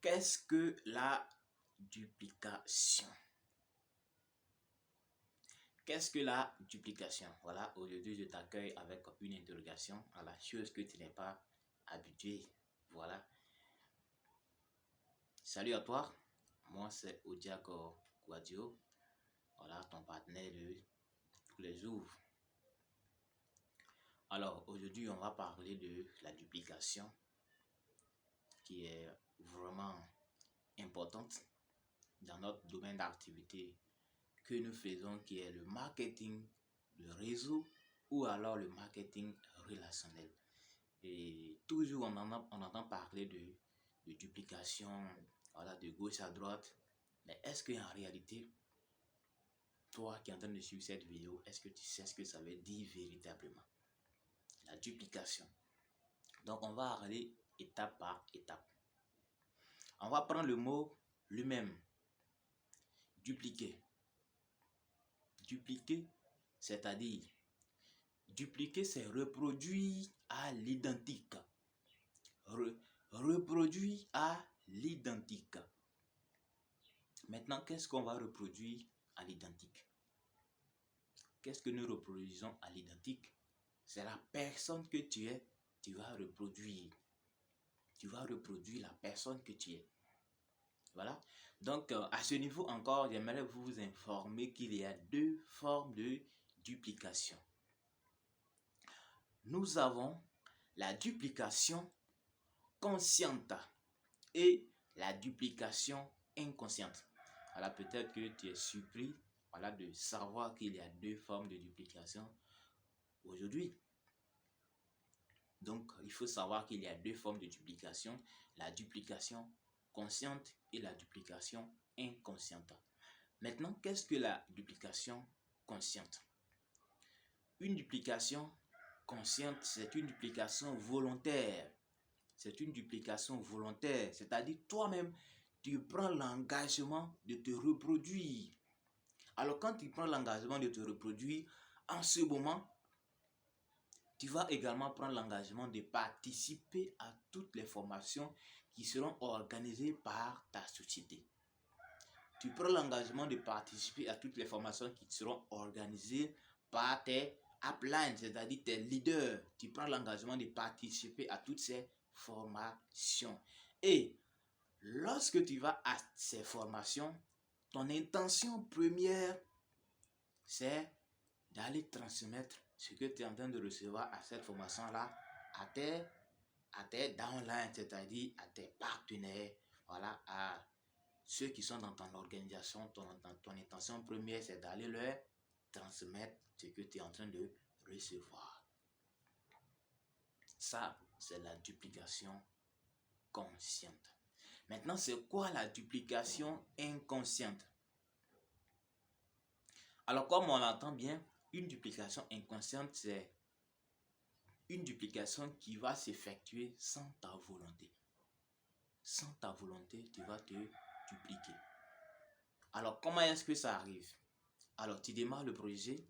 Qu'est-ce que la duplication? Qu'est-ce que la duplication? Voilà, aujourd'hui je t'accueille avec une interrogation à la chose que tu n'es pas habitué. Voilà. Salut à toi, moi c'est Odiago Guadio. Voilà, ton partenaire de tous les jours. Alors aujourd'hui on va parler de la duplication qui est vraiment importante dans notre domaine d'activité que nous faisons, qui est le marketing de réseau ou alors le marketing relationnel. Et toujours on entend parler de duplication, voilà, de gauche à droite. Mais est-ce qu'en réalité, toi qui es en train de suivre cette vidéo, est-ce que tu sais ce que ça veut dire véritablement? La duplication. Donc on va aller étape par étape. On va prendre le mot lui-même. Dupliquer. Dupliquer, c'est-à-dire dupliquer, c'est reproduire à l'identique. Reproduire à l'identique. Maintenant, qu'est-ce qu'on va reproduire à l'identique? Qu'est-ce que nous reproduisons à l'identique? C'est la personne que tu es, tu vas reproduire. Tu vas reproduire la personne que tu es. Voilà. Donc, à ce niveau encore, j'aimerais vous informer qu'il y a deux formes de duplication. Nous avons la duplication consciente et la duplication inconsciente. Voilà, peut-être que tu es surpris, voilà, de savoir qu'il y a deux formes de duplication aujourd'hui. Donc, il faut savoir qu'il y a deux formes de duplication, la duplication consciente et la duplication inconsciente. Maintenant, qu'est-ce que la duplication consciente? Une duplication consciente, c'est une duplication volontaire. C'est une duplication volontaire, c'est-à-dire toi-même, tu prends l'engagement de te reproduire. Alors quand tu prends l'engagement de te reproduire, en ce moment, tu vas également prendre l'engagement de participer à toutes les formations qui seront organisées par ta société. Tu prends l'engagement de participer à toutes les formations qui seront organisées par tes uplines, c'est-à-dire tes leaders. Tu prends l'engagement de participer à toutes ces formations. Et lorsque tu vas à ces formations, ton intention première, c'est d'aller transmettre ce que tu es en train de recevoir à cette formation-là à tes downlines, c'est-à-dire à tes partenaires, voilà, à ceux qui sont dans ton organisation. Ton intention première, c'est d'aller leur transmettre ce que tu es en train de recevoir. Ça, c'est la duplication consciente. Maintenant, c'est quoi la duplication inconsciente? Alors, comme on l'entend bien, une duplication inconsciente, c'est une duplication qui va s'effectuer sans ta volonté. Sans ta volonté, tu vas te dupliquer. Alors, comment est-ce que ça arrive? Alors, tu démarres le projet,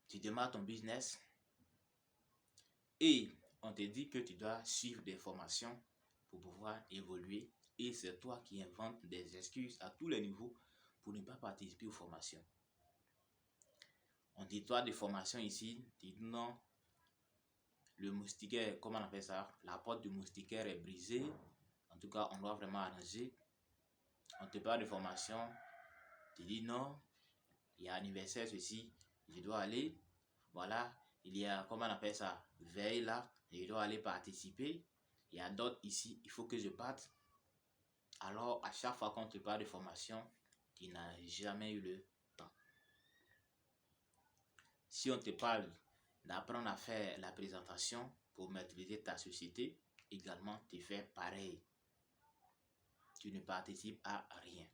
tu démarres ton business et on te dit que tu dois suivre des formations pour pouvoir évoluer et c'est toi qui inventes des excuses à tous les niveaux pour ne pas participer aux formations. On dit toi des formations ici, tu dis non, le moustiquaire, comment on appelle ça? La porte du moustiquaire est brisée. En tout cas, on doit vraiment arranger. On te parle de formation, tu dis non, il y a anniversaire ceci, je dois aller. Voilà, il y a, comment on appelle ça, veille là, je dois aller participer. Il y a d'autres ici, il faut que je parte. Alors, à chaque fois qu'on te parle de formation, tu n'as jamais eu le temps. Si on te parle d'apprendre à faire la présentation pour maîtriser ta société, également tu fais pareil. Tu ne participes à rien.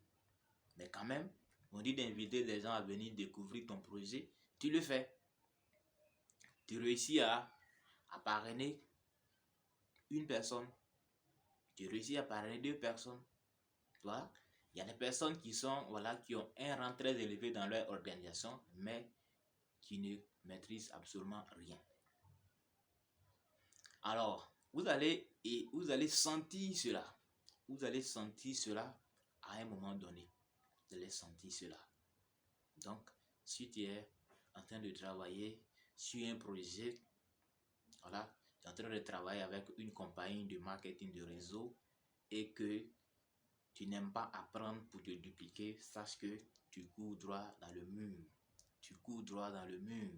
Mais quand même, on dit d'inviter des gens à venir découvrir ton projet, tu le fais. Tu réussis à parrainer une personne. Tu réussis à parrainer deux personnes. Voilà. Il y a des personnes qui sont, voilà, qui ont un rang très élevé dans leur organisation, mais qui ne maîtrisent absolument rien. Alors, vous allez sentir cela. Vous allez sentir cela à un moment donné. Vous allez sentir cela. Donc, si tu es en train de travailler sur un projet, voilà, tu es en train de travailler avec une compagnie de marketing de réseau et que tu n'aimes pas apprendre pour te dupliquer, sache que tu cours droit dans le mur. Tu cours droit dans le mur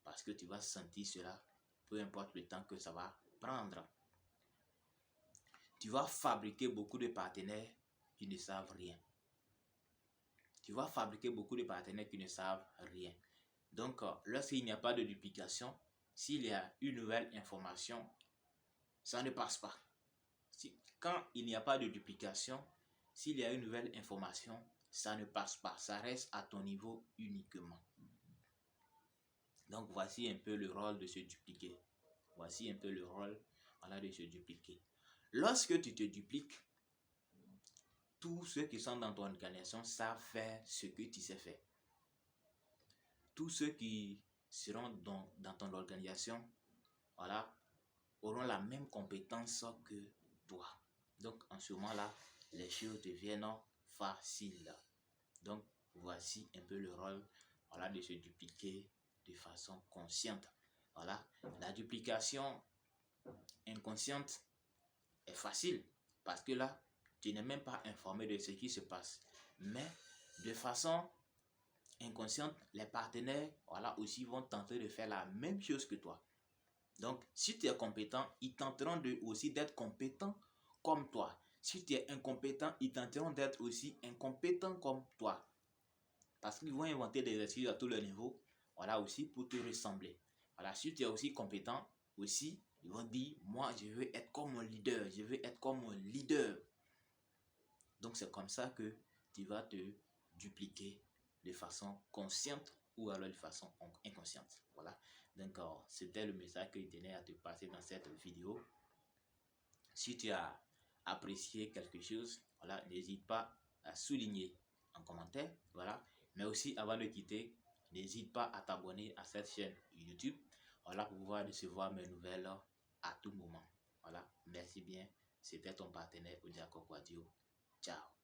parce que tu vas sentir cela, peu importe le temps que ça va prendre. Tu vas fabriquer beaucoup de partenaires qui ne savent rien. Tu vas fabriquer beaucoup de partenaires qui ne savent rien. Donc, lorsqu'il n'y a pas de duplication, s'il y a une nouvelle information, ça ne passe pas. Quand il n'y a pas de duplication, s'il y a une nouvelle information, ça ne passe pas. Ça reste à ton niveau uniquement. Donc, voici un peu le rôle de se dupliquer. Voici un peu le rôle, voilà, de se dupliquer. Lorsque tu te dupliques, tous ceux qui sont dans ton organisation savent faire ce que tu sais faire. Tous ceux qui seront dans ton organisation, voilà, auront la même compétence que toi. Donc, en ce moment-là, les choses deviennent faciles. Donc, voici un peu le rôle, voilà, de se dupliquer de façon consciente. Voilà, la duplication inconsciente est facile parce que là, tu n'es même pas informé de ce qui se passe. Mais de façon inconsciente, les partenaires, voilà, aussi vont tenter de faire la même chose que toi. Donc, si tu es compétent, ils tenteront aussi d'être compétents comme toi. Si tu es incompétent, ils tenteront d'être aussi incompétents comme toi. Parce qu'ils vont inventer des excuses à tous les niveaux, voilà, aussi pour te ressembler. Voilà, si tu es aussi compétent, aussi, ils vont dire, moi, je veux être comme mon leader, je veux être comme mon leader. Donc, c'est comme ça que tu vas te dupliquer de façon consciente ou alors de façon inconsciente. Voilà. Donc, c'était le message que je tenais à te passer dans cette vidéo. Si tu as apprécié quelque chose, voilà, n'hésite pas à souligner en commentaire. Voilà. Mais aussi, avant de quitter, n'hésite pas à t'abonner à cette chaîne YouTube. Voilà, pour pouvoir recevoir mes nouvelles à tout moment. Voilà. Merci bien. C'était ton partenaire Odiako Kwadio. Ciao.